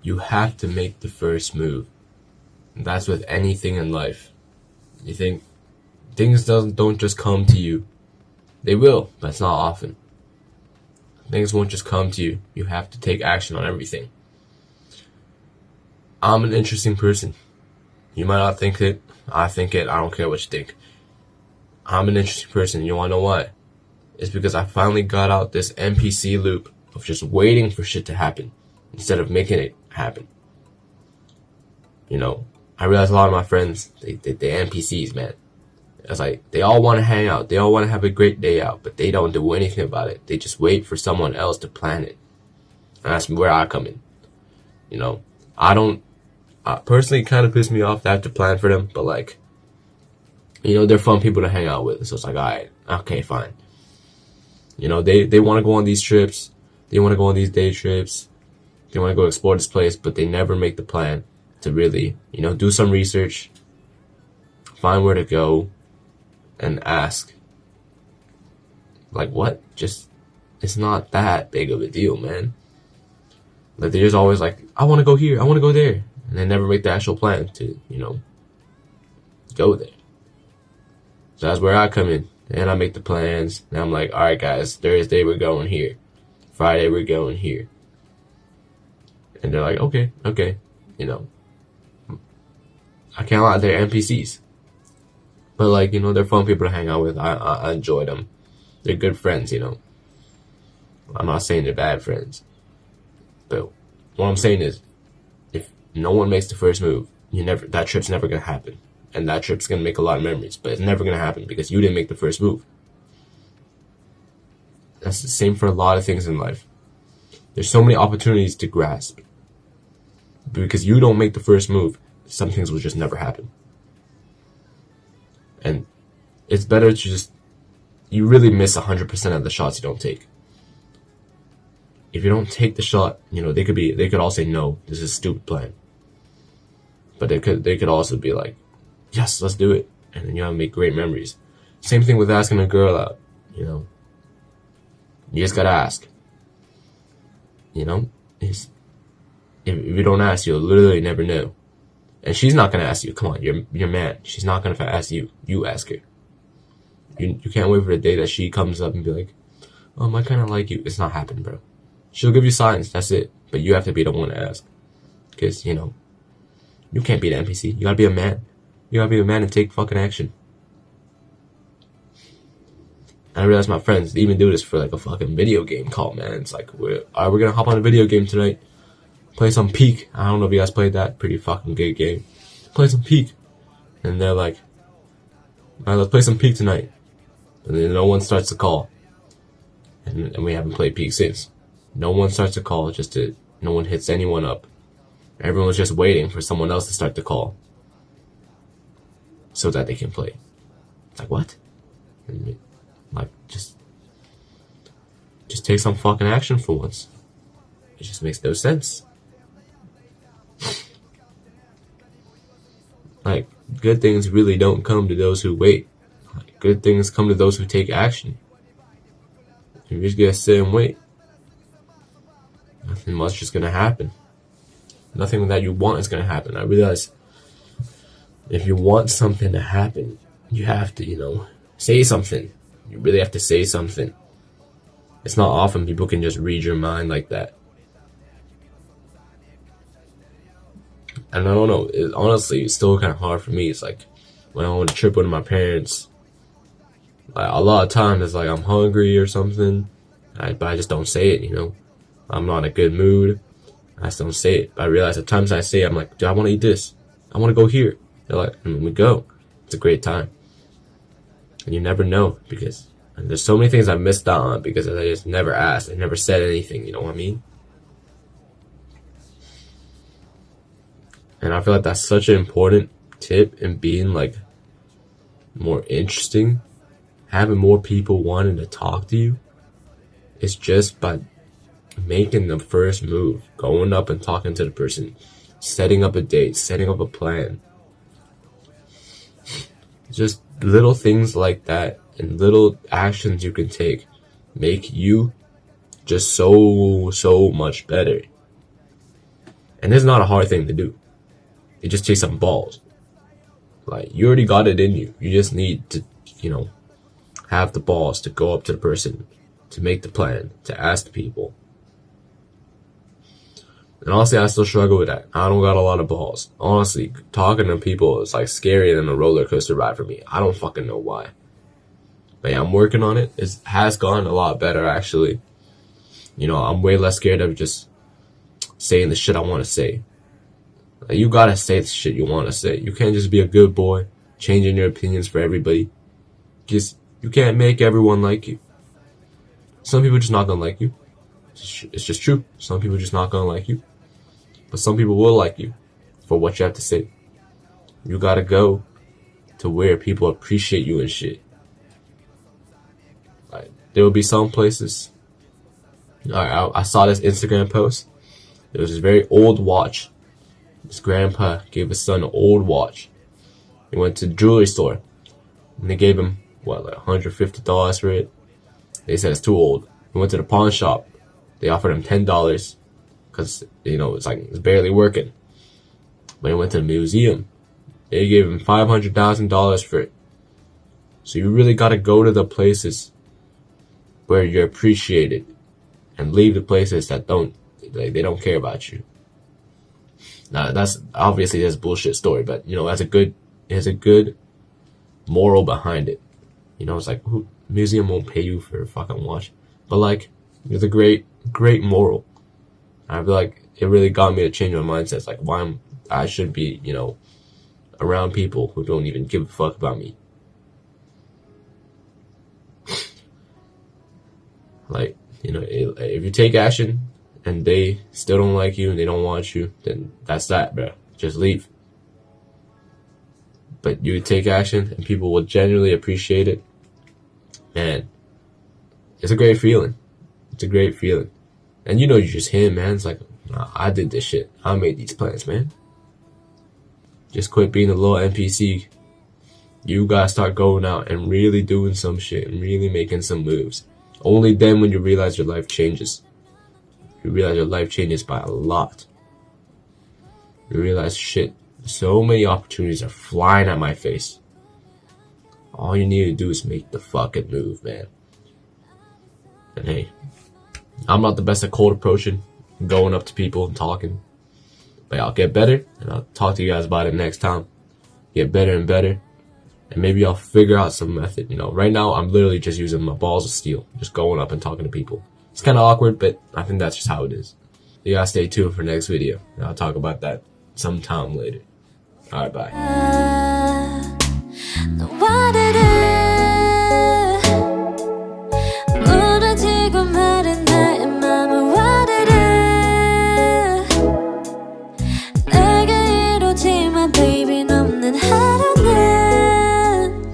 you have to make the first move. And that's with anything in life. You think things don't just come to you. They will, but it's not often. Things won't just come to you. You have to take action on everything. I'm an interesting person. You might not think it. I think it. I don't care what you think. I'm an interesting person. You want to know why? It's because I finally got out this NPC loop of just waiting for shit to happen instead of making it happen. You know, I realize a lot of my friends, they NPCs, man. It's like, they all want to hang out. They all want to have a great day out, but they don't do anything about it. They just wait for someone else to plan it. And that's where I come in. You know, personally, it kind of pisses me off to have to plan for them, but like, you know, they're fun people to hang out with. So it's like, alright, okay, fine. You know, they want to go on these trips. They want to go on these day trips. They want to go explore this place, but they never make the plan to really, you know, do some research, find where to go, and ask. Like, what? Just, it's not that big of a deal, man. Like, they're just always like, I want to go here, I want to go there. And they never make the actual plan to, you know, go there. So that's where I come in. And I make the plans. And I'm like, alright guys, Thursday we're going here. Friday we're going here. And they're like, okay. You know, I can't lie, they're NPCs. But like, you know, they're fun people to hang out with. I enjoy them. They're good friends, you know. I'm not saying they're bad friends. But what I'm saying is, if no one makes the first move, that trip's never gonna happen. And that trip's gonna make a lot of memories, but it's never gonna happen because you didn't make the first move. That's the same for a lot of things in life. There's so many opportunities to grasp. Because you don't make the first move, some things will just never happen. And it's better to just, you really miss 100% of the shots you don't take. If you don't take the shot, you know, they could all say, no, this is a stupid plan. But they could also be like, yes, let's do it. And then you'll make great memories. Same thing with asking a girl out, you know. You just gotta ask. You know? If you don't ask, you'll literally never know. And she's not gonna ask you. Come on, you're man. She's not gonna ask you. You ask her. You can't wait for the day that she comes up and be like, I kinda like you. It's not happening, bro. She'll give you signs, that's it. But you have to be the one to ask. Because, you know, you can't be the NPC. You gotta be a man. You gotta be a man and take fucking action. And I realize my friends even do this for like a fucking video game call, man. It's like, we're gonna hop on a video game tonight. Play some Peak. I don't know if you guys played that. Pretty fucking good game. Play some Peak. And they're like, alright, let's play some Peak tonight. And then no one starts the call. And we haven't played Peak since. No one starts the call, no one hits anyone up. Everyone's just waiting for someone else to start the call. So that they can play. It's like, what? And like, just take some fucking action for once. It just makes no sense. Like, good things really don't come to those who wait. Like, good things come to those who take action. You just gotta sit and wait. Nothing much is gonna happen. Nothing that you want is gonna happen. I realize if you want something to happen, you have to, you know, say something. You really have to say something. It's not often people can just read your mind like that. And I don't know, honestly, it's still kind of hard for me. It's like, when I want to trip with my parents, like, a lot of times it's like I'm hungry or something, but I just don't say it, you know. I'm not in a good mood, I just don't say it. But I realize at times I say it, I'm like, dude, I want to eat this. I want to go here. They're like, we go. It's a great time. And you never know, because there's so many things I missed out on because I just never asked. I never said anything, you know what I mean? And I feel like that's such an important tip in being like more interesting, having more people wanting to talk to you. It's just by making the first move, going up and talking to the person, setting up a date, setting up a plan. Just little things like that and little actions you can take make you just so much better. And it's not a hard thing to do. It just takes some balls. Like, you already got it in you. You just need to, have the balls to go up to the person, to make the plan, to ask the people. And honestly, I still struggle with that. I don't got a lot of balls. Honestly, talking to people is like scarier than a roller coaster ride for me. I don't fucking know why. But yeah, I'm working on it. It has gone a lot better, actually. I'm way less scared of just saying the shit I want to say. Like, you gotta say the shit you want to say. You can't just be a good boy, changing your opinions for everybody. You can't make everyone like you. Some people just not gonna like you. It's just true. Some people just not gonna like you. But some people will like you for what you have to say. You gotta go to where people appreciate you and shit. Like, there will be some places. I saw this Instagram post. There was this very old watch. His grandpa gave his son an old watch. He went to the jewelry store, and they gave him, like $150 for it. They said it's too old. He went to the pawn shop. They offered him $10 because, it's barely working. But he went to the museum. They gave him $500,000 for it. So you really got to go to the places where you're appreciated and leave the places that they don't care about you. Now, that's obviously a bullshit story, but, it has a good moral behind it. It's like, museum won't pay you for a fucking watch. But, like, it's a great moral. I feel like it really got me to change my mindset. It's like, why I should be, around people who don't even give a fuck about me. Like, if you take action and they still don't like you and they don't want you, then that's that, bro. Just leave. But you take action and people will genuinely appreciate it. Man, it's a great feeling. It's a great feeling. And you're just him, man. It's like, nah, I did this shit. I made these plans, man. Just quit being a little NPC. You gotta start going out and really doing some shit and really making some moves. Only then when you realize your life changes. You realize your life changes by a lot. You realize, shit, so many opportunities are flying at my face. All you need to do is make the fucking move, man. And hey, I'm not the best at cold approaching, going up to people and talking. But I'll get better, and I'll talk to you guys about it next time. Get better and better. And maybe I'll figure out some method. Right now I'm literally just using my balls of steel. Just going up and talking to people. It's kind of awkward, but I think that's just how it is. You gotta stay tuned for next video. And I'll talk about that sometime later. Alright, bye.